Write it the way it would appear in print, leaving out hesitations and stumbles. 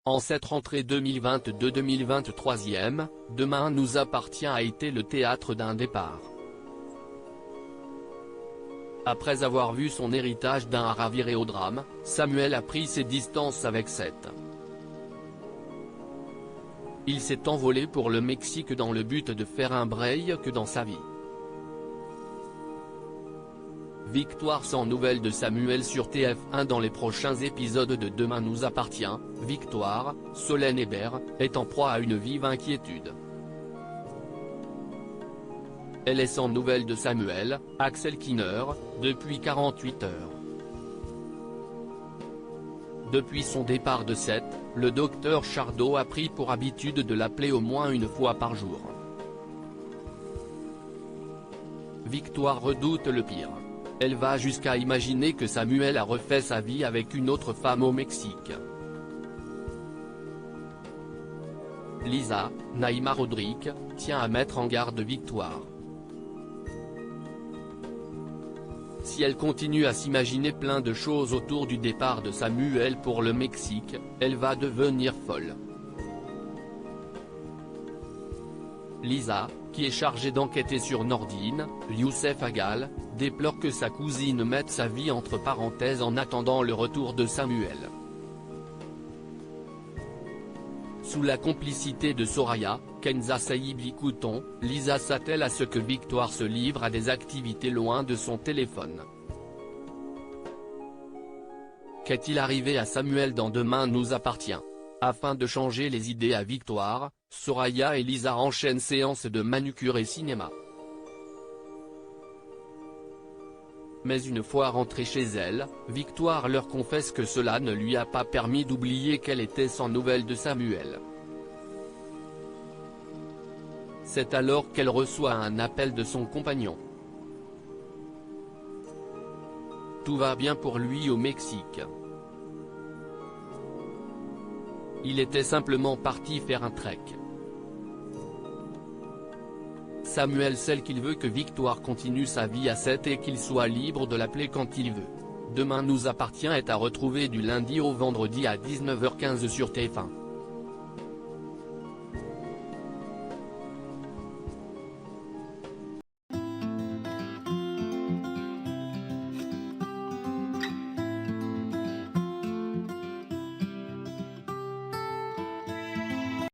En cette rentrée 2022-2023, Demain nous appartient a été le théâtre d'un départ. Après avoir vu son héritage d'un rat virer au drame, Samuel a pris ses distances avec Seth. Il s'est envolé pour le Mexique dans le but de faire un break dans sa vie. Victoire sans nouvelles de Samuel sur TF1 dans les prochains épisodes de Demain nous appartient. Victoire, Solène Hébert, est en proie à une vive inquiétude. Elle est sans nouvelles de Samuel, Axel Kinner, depuis 48 heures. Depuis son départ de Seth, le docteur Chardot a pris pour habitude de l'appeler au moins une fois par jour. Victoire redoute le pire. Elle va jusqu'à imaginer que Samuel a refait sa vie avec une autre femme au Mexique. Lisa, Naïma Rodrigue, tient à mettre en garde Victoire. Si elle continue à s'imaginer plein de choses autour du départ de Samuel pour le Mexique, elle va devenir folle. Lisa, qui est chargée d'enquêter sur Nordine, Youssef Agal, déplore que sa cousine mette sa vie entre parenthèses en attendant le retour de Samuel. Sous la complicité de Soraya, Kenza Saïbi Couton, Lisa s'attelle à ce que Victoire se livre à des activités loin de son téléphone. Qu'est-il arrivé à Samuel dans Demain nous appartient? Afin de changer les idées à Victoire, Soraya et Lisa enchaînent séances de manucure et cinéma. Mais une fois rentrée chez elle, Victoire leur confesse que cela ne lui a pas permis d'oublier qu'elle était sans nouvelles de Samuel. C'est alors qu'elle reçoit un appel de son compagnon. Tout va bien pour lui au Mexique. Il était simplement parti faire un trek. Samuel sait qu'il veut que Victoire continue sa vie à Seth et qu'il soit libre de l'appeler quand il veut. Demain nous appartient est à retrouver du lundi au vendredi à 19h15 sur TF1.